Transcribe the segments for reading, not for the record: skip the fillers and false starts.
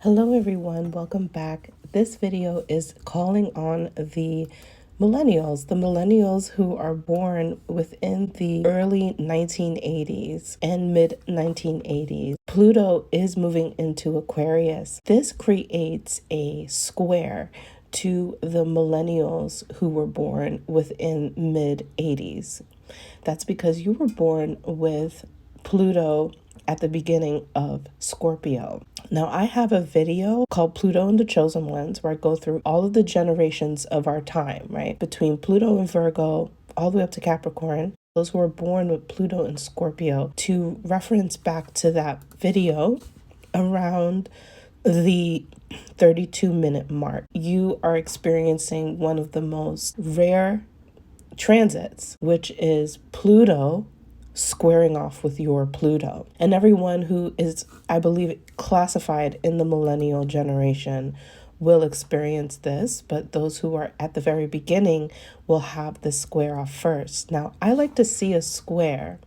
Hello everyone, welcome back. This video is calling on the millennials who are born within the early 1980s and mid 1980s. Pluto is moving into Aquarius. This creates a square to the millennials who were born within mid 80s. That's because you were born with Pluto at the beginning of Scorpio. Now, I have a video called Pluto and the Chosen Ones where I go through all of the generations of our time, right? Between Pluto and Virgo, all the way up to Capricorn, those who were born with Pluto and Scorpio, to reference back to that video around the 32-minute mark. You are experiencing one of the most rare transits, which is Pluto squaring off with your Pluto. And everyone who is, I believe, classified in the millennial generation will experience this, but those who are at the very beginning will have the square off first. Now, I like to see a square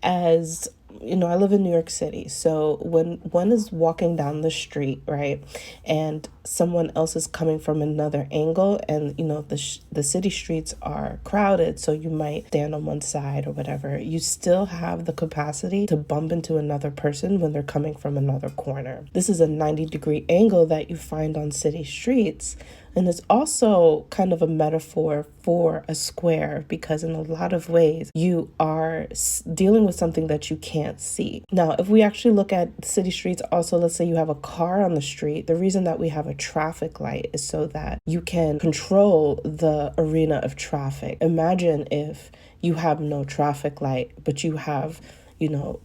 as, I live in New York City. So when one is walking down the street, right, and someone else is coming from another angle, and, the city streets are crowded, so you might stand on one side or whatever, you still have the capacity to bump into another person when they're coming from another corner. This is a 90-degree angle that you find on city streets. And it's also kind of a metaphor for a square because in a lot of ways you are dealing with something that you can't see. Now, if we actually look at city streets, also, let's say you have a car on the street, the reason that we have a traffic light is so that you can control the arena of traffic. Imagine if you have no traffic light, but you have,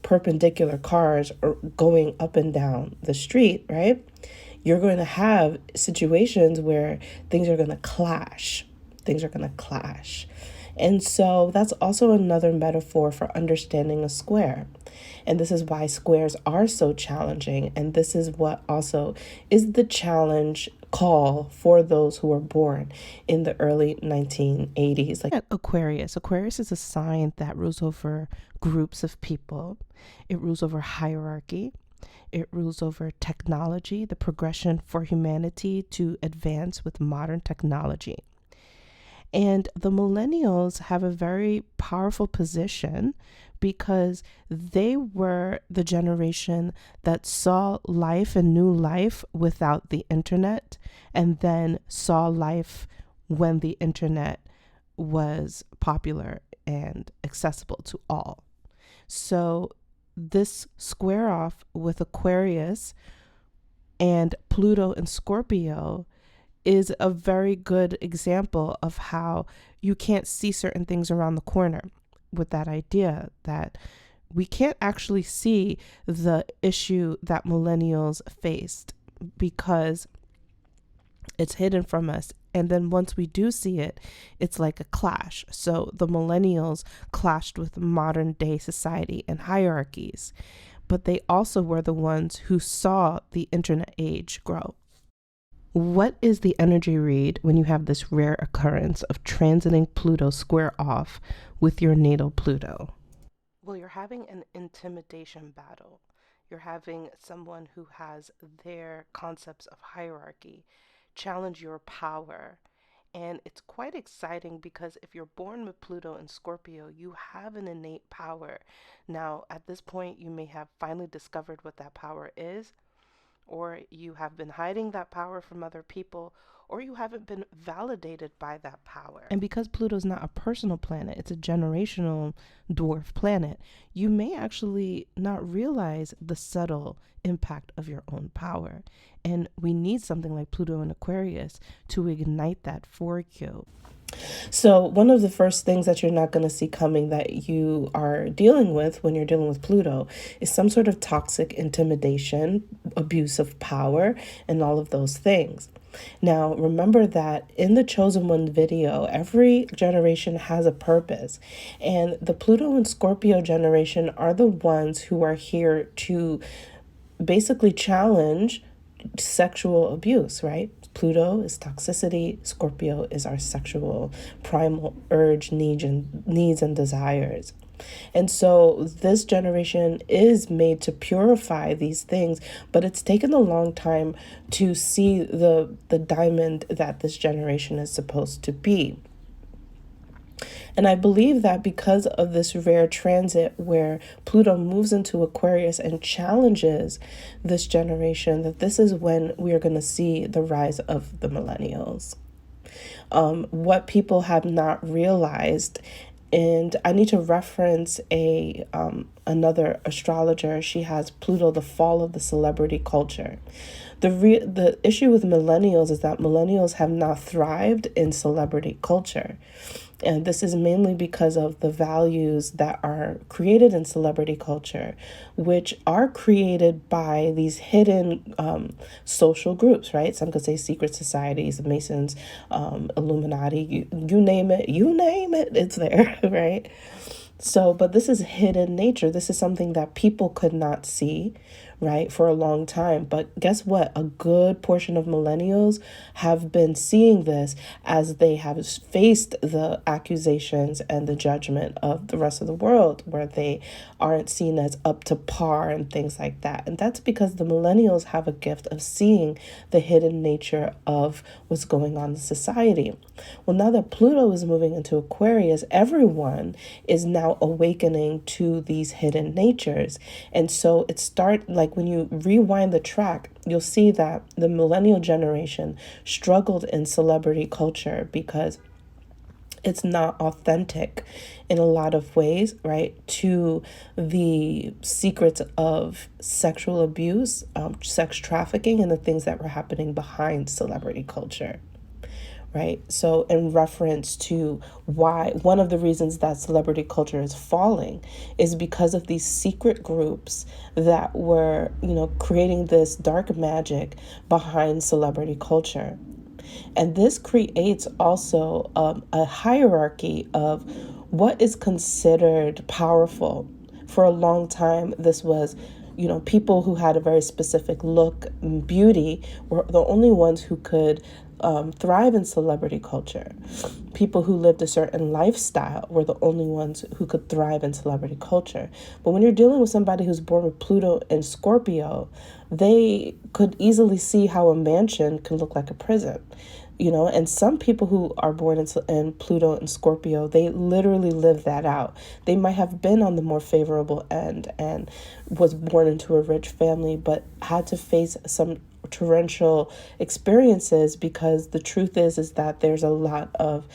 perpendicular cars going up and down the street, right? You're going to have situations where things are going to clash. And so that's also another metaphor for understanding a square. And this is why squares are so challenging. And this is what also is the challenge call for those who were born in the early 1980s. Like Aquarius. Aquarius is a sign that rules over groups of people. It rules over hierarchy. It rules over technology, the progression for humanity to advance with modern technology. And the millennials have a very powerful position because they were the generation that saw life and knew life without the internet, and then saw life when the internet was popular and accessible to all. So this square off with Aquarius and Pluto and Scorpio is a very good example of how you can't see certain things around the corner, with that idea that we can't actually see the issue that millennials faced because it's hidden from us. And then once we do see it, it's like a clash. So the millennials clashed with modern day society and hierarchies, but they also were the ones who saw the internet age grow. What is the energy read when you have this rare occurrence of transiting Pluto square off with your natal Pluto? Well, you're having an intimidation battle. You're having someone who has their concepts of hierarchy challenge your power. And it's quite exciting because if you're born with Pluto and Scorpio, you have an innate power. Now, at this point, you may have finally discovered what that power is, or you have been hiding that power from other people, or you haven't been validated by that power. And because Pluto's not a personal planet, it's a generational dwarf planet, you may actually not realize the subtle impact of your own power. And we need something like Pluto and Aquarius to ignite that for you. So one of the first things that you're not going to see coming that you are dealing with when you're dealing with Pluto is some sort of toxic intimidation, abuse of power, and all of those things. Now, remember that in the Chosen One video, every generation has a purpose. And the Pluto and Scorpio generation are the ones who are here to basically challenge sexual abuse, right? Pluto is toxicity. Scorpio is our sexual primal urge, needs and desires. And so this generation is made to purify these things, but it's taken a long time to see the diamond that this generation is supposed to be. And I believe that because of this rare transit where Pluto moves into Aquarius and challenges this generation, that this is when we are going to see the rise of the millennials. What people have not realized, and I need to reference another astrologer. She has Pluto, the fall of the celebrity culture. The issue with millennials is that millennials have not thrived in celebrity culture. And this is mainly because of the values that are created in celebrity culture, which are created by these hidden social groups, right? Some could say secret societies, Masons, Illuminati, you name it, it's there, right? So, but this is hidden nature. This is something that people could not see, right, for a long time. But guess what? A good portion of millennials have been seeing this as they have faced the accusations and the judgment of the rest of the world, where they aren't seen as up to par and things like that. And that's because the millennials have a gift of seeing the hidden nature of what's going on in society. Well, now that Pluto is moving into Aquarius, everyone is now awakening to these hidden natures. And so like when you rewind the track, you'll see that the millennial generation struggled in celebrity culture because it's not authentic in a lot of ways, right, to the secrets of sexual abuse, sex trafficking, and the things that were happening behind celebrity culture. Right. So in reference to why one of the reasons that celebrity culture is falling is because of these secret groups that were, creating this dark magic behind celebrity culture. And this creates also a hierarchy of what is considered powerful. For a long time, this was people who had a very specific look and beauty were the only ones who could thrive in celebrity culture. People who lived a certain lifestyle were the only ones who could thrive in celebrity culture. But when you're dealing with somebody who's born with Pluto and Scorpio, they could easily see how a mansion can look like a prison. And some people who are born in Pluto and Scorpio, they literally live that out. They might have been on the more favorable end and was born into a rich family, but had to face some torrential experiences, because the truth is that there's a lot of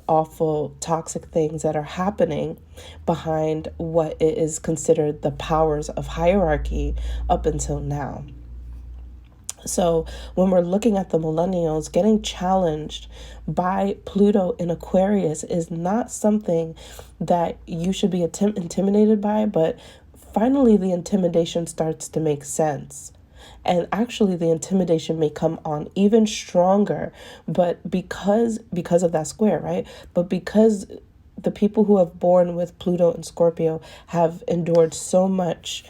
awful, toxic things that are happening behind what is considered the powers of hierarchy up until now. So when we're looking at the millennials, getting challenged by Pluto in Aquarius is not something that you should be intimidated by, but finally the intimidation starts to make sense. And actually the intimidation may come on even stronger, but because of that square, right? But because the people who have born with Pluto and Scorpio have endured so much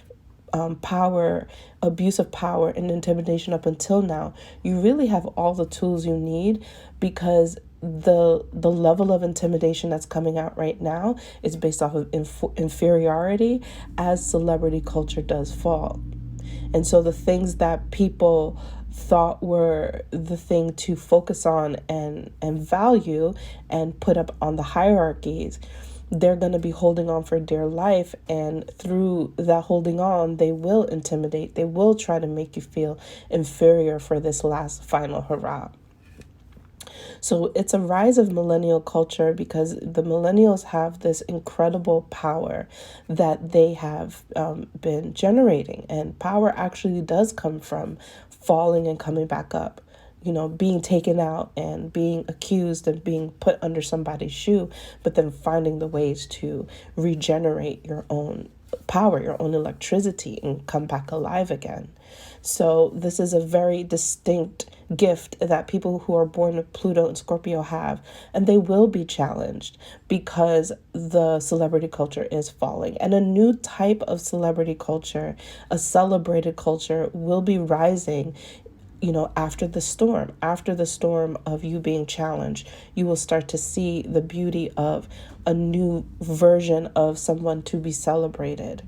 power, abuse of power, and intimidation up until now, you really have all the tools you need, because the level of intimidation that's coming out right now is based off of inferiority as celebrity culture does fall. And so the things that people thought were the thing to focus on and value and put up on the hierarchies, they're going to be holding on for dear life. And through that holding on, they will intimidate. They will try to make you feel inferior for this last final hurrah. So it's a rise of millennial culture because the millennials have this incredible power that they have been generating. And power actually does come from falling and coming back up. Being taken out and being accused and being put under somebody's shoe, but then finding the ways to regenerate your own power, your own electricity, and come back alive again. So this is a very distinct gift that people who are born with Pluto and Scorpio have, and they will be challenged because the celebrity culture is falling. And a new type of celebrity culture, a celebrated culture, will be rising after the storm of you being challenged, you will start to see the beauty of a new version of someone to be celebrated,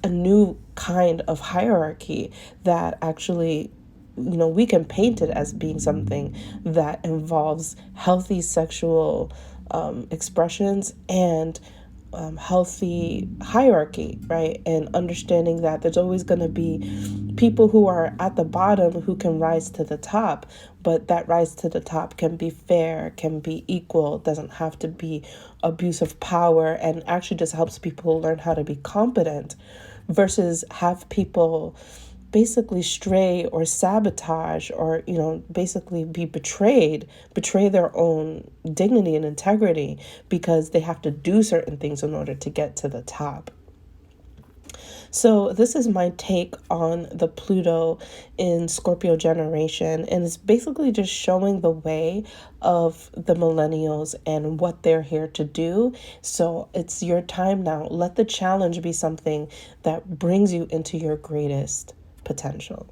a new kind of hierarchy that actually, we can paint it as being something that involves healthy sexual expressions and healthy hierarchy, right? And understanding that there's always going to be people who are at the bottom who can rise to the top, but that rise to the top can be fair, can be equal, doesn't have to be abuse of power, and actually just helps people learn how to be competent versus have people basically stray or sabotage or basically betray their own dignity and integrity because they have to do certain things in order to get to the top. So this is my take on the Pluto in Scorpio generation, and it's basically just showing the way of the millennials and what they're here to do. So it's your time now. Let the challenge be something that brings you into your greatest potential.